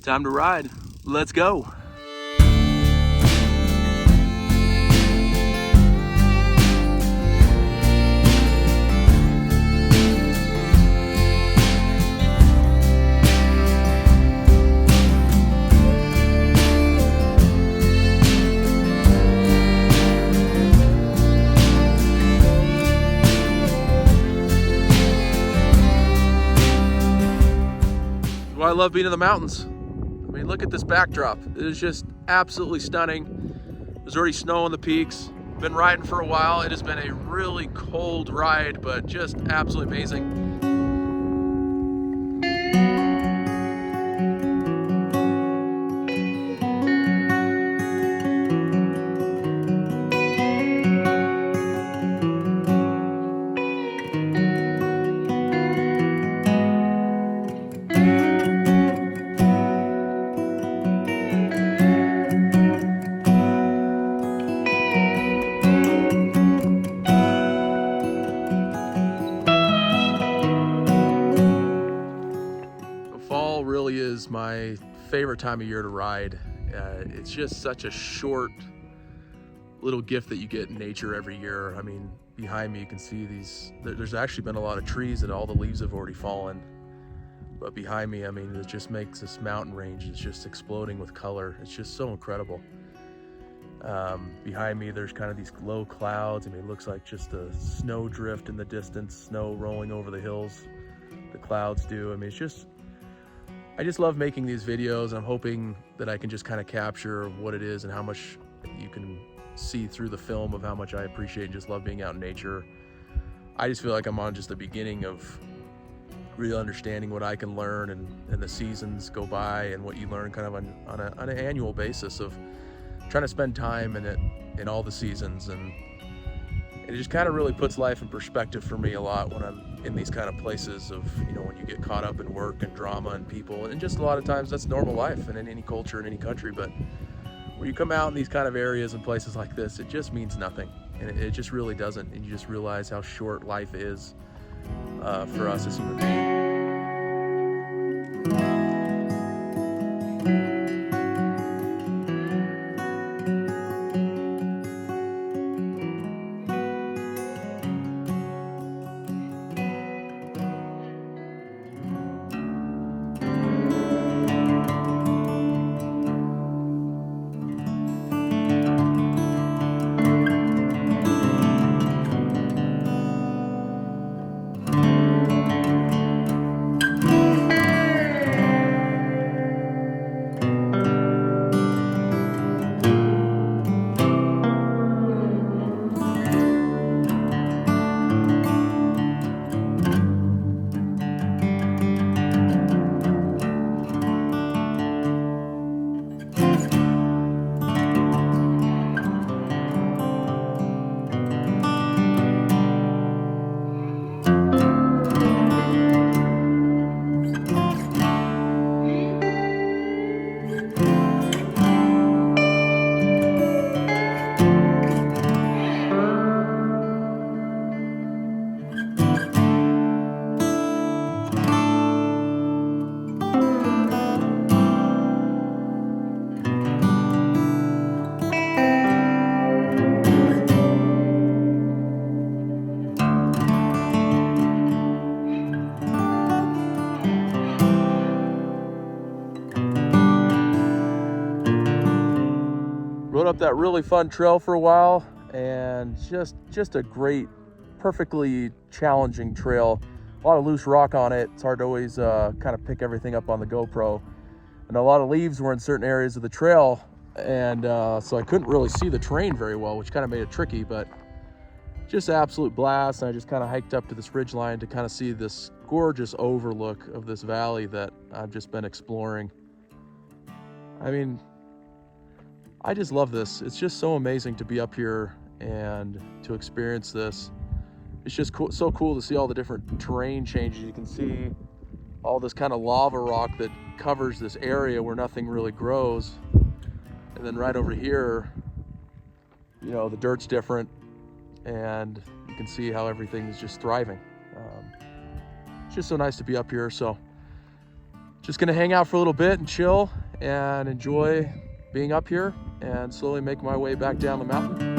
Time to ride. Let's go. Why I love being in the mountains. I mean, look at this backdrop. It is just absolutely stunning. There's already snow on the peaks. Been riding for a while. It has been a really cold ride, but just absolutely amazing. Fall really is my favorite time of year to ride. It's just such a short little gift that you get in nature every year. I mean, behind me you can see these, there's actually been a lot of trees that all the leaves have already fallen. But behind me, I mean, it just makes this mountain range, it's just exploding with color. It's just so incredible. Behind me, there's kind of these low clouds. I mean, it looks like just a snow drift in the distance, snow rolling over the hills. The clouds do. I mean, I just love making these videos. I'm hoping that I can just kind of capture what it is and how much you can see through the film of how much I appreciate and just love being out in nature. I just feel like I'm on just the beginning of really understanding what I can learn, and the seasons go by and what you learn kind of on an annual basis of trying to spend time in all the seasons. And it just kind of really puts life in perspective for me a lot when I'm in these kind of places of, you know, when you get caught up in work and drama and people, and just a lot of times that's normal life and in any culture, in any country. But when you come out in these kind of areas and places like this, it just means nothing. And it just really doesn't. And you just realize how short life is for us as human beings. Rode up that really fun trail for a while, and just a great, perfectly challenging trail. A lot of loose rock on it. It's hard to always kind of pick everything up on the GoPro. And a lot of leaves were in certain areas of the trail, and so I couldn't really see the terrain very well, which kind of made it tricky, but just absolute blast. And I just kind of hiked up to this ridge line to kind of see this gorgeous overlook of this valley that I've just been exploring. I mean, I just love this. It's just so amazing to be up here and to experience this. It's just cool, so cool to see all the different terrain changes. You can see all this kind of lava rock that covers this area where nothing really grows. And then right over here, you know, the dirt's different, and you can see how everything is just thriving. It's just so nice to be up here. So just gonna hang out for a little bit and chill and enjoy being up here and slowly make my way back down the mountain.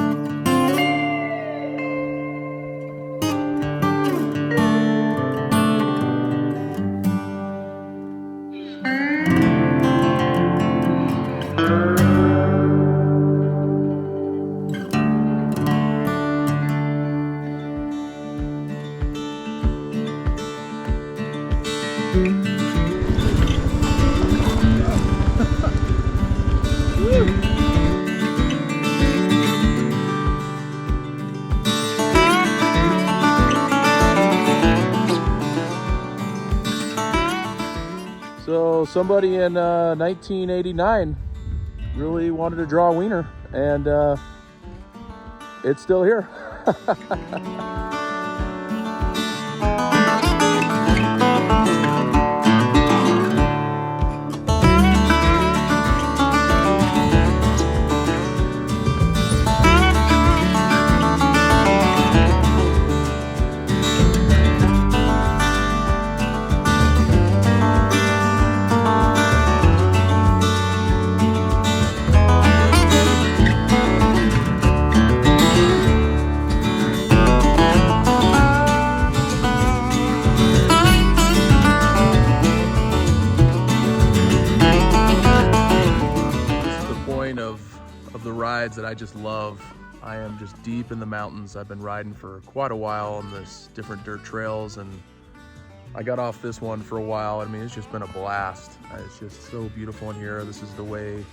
So somebody in 1989 really wanted to draw a wiener, and it's still here. Of the rides that I just love. I am just deep in the mountains. I've been riding for quite a while on this different dirt trails, and I got off this one for a while. I mean, it's just been a blast. It's just so beautiful in here. This is the way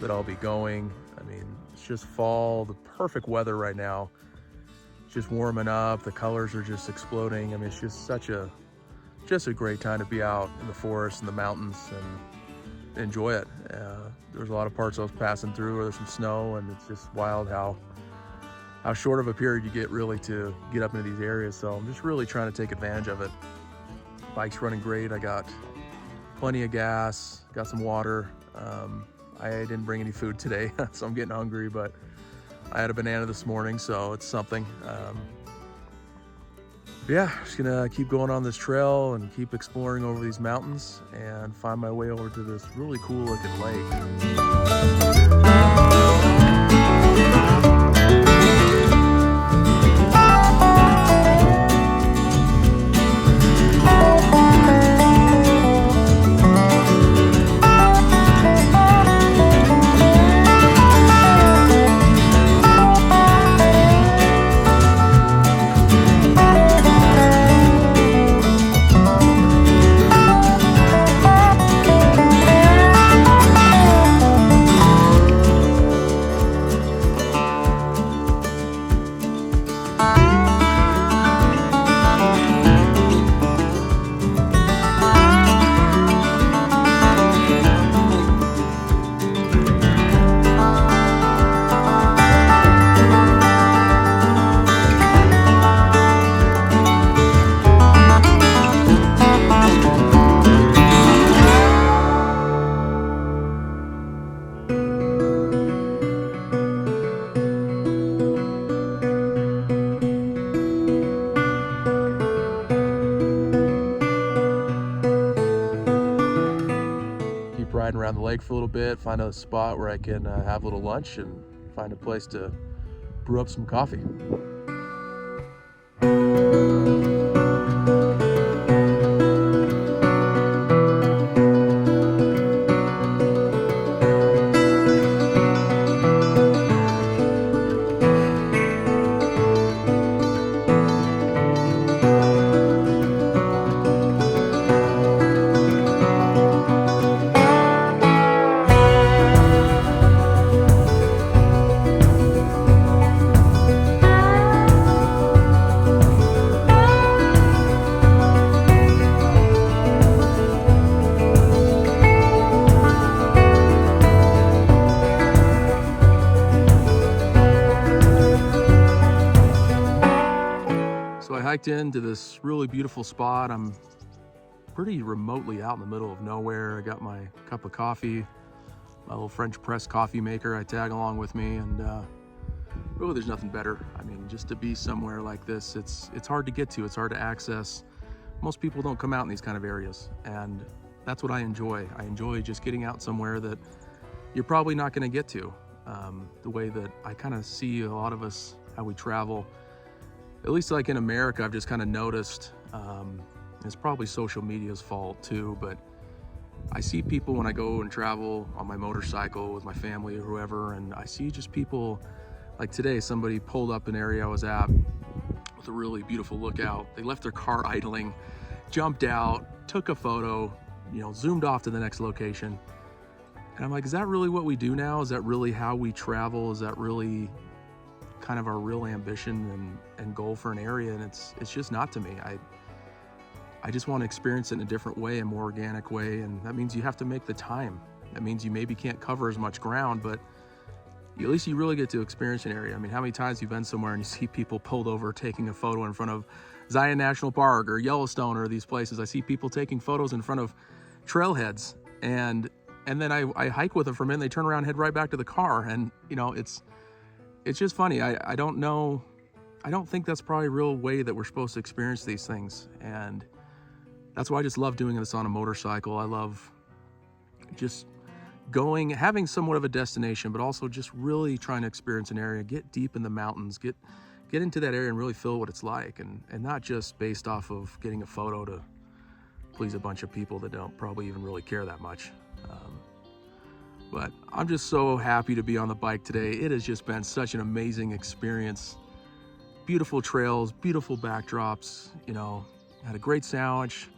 that I'll be going. I mean, it's just fall, the perfect weather right now. It's just warming up. The colors are just exploding. I mean, it's just just a great time to be out in the forest and the mountains and enjoy it. There's a lot of parts I was passing through where there's some snow, and it's just wild how short of a period you get really to get up into these areas. So I'm just really trying to take advantage of it. Bike's running great. I got plenty of gas, got some water. I didn't bring any food today, so I'm getting hungry, but I had a banana this morning, so it's something. Yeah, just gonna keep going on this trail and keep exploring over these mountains and find my way over to this really cool looking lake. Riding around the lake for a little bit, find a spot where I can have a little lunch and find a place to brew up some coffee. Hiked into this really beautiful spot. I'm pretty remotely out in the middle of nowhere. I got my cup of coffee, my little French press coffee maker I tag along with me, and really there's nothing better. I mean, just to be somewhere like this, it's hard to get to, it's hard to access. Most people don't come out in these kind of areas, and that's what I enjoy. I enjoy just getting out somewhere that you're probably not going to get to. The way that I kind of see a lot of us, how we travel, at least like in America, I've just kind of noticed, it's probably social media's fault too, but I see people when I go and travel on my motorcycle with my family or whoever, and I see just people, like today, somebody pulled up an area I was at with a really beautiful lookout. They left their car idling, jumped out, took a photo, you know, zoomed off to the next location. And I'm like, is that really what we do now? Is that really how we travel? Is that really kind of our real ambition and goal for an area? And it's just not to me. I just want to experience it in a different way, a more organic way. And that means you have to make the time. That means you maybe can't cover as much ground, but at least you really get to experience an area. I mean, how many times you've been somewhere and you see people pulled over taking a photo in front of Zion National Park or Yellowstone or these places. I see people taking photos in front of trailheads, and then I hike with them for a minute, they turn around and head right back to the car. And you know, it's just funny. I don't know, I don't think that's probably a real way that we're supposed to experience these things. And that's why I just love doing this on a motorcycle. I love just going, having somewhat of a destination, but also just really trying to experience an area, get deep in the mountains, get into that area and really feel what it's like, and not just based off of getting a photo to please a bunch of people that don't probably even really care that much. But I'm just so happy to be on the bike today. It has just been such an amazing experience. Beautiful trails, beautiful backdrops, you know, had a great sandwich,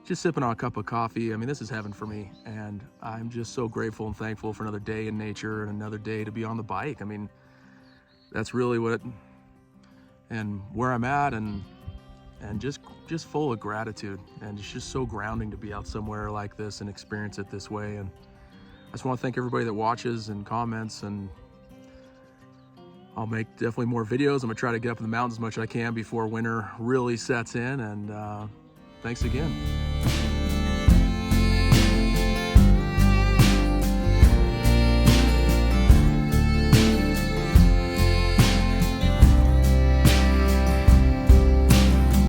just sipping on a cup of coffee. I mean, this is heaven for me. And I'm just so grateful and thankful for another day in nature and another day to be on the bike. I mean, that's really what, and where I'm at, and just full of gratitude. And it's just so grounding to be out somewhere like this and experience it this way. And I just want to thank everybody that watches and comments, and I'll make definitely more videos. I'm gonna try to get up in the mountains as much as I can before winter really sets in. And thanks again.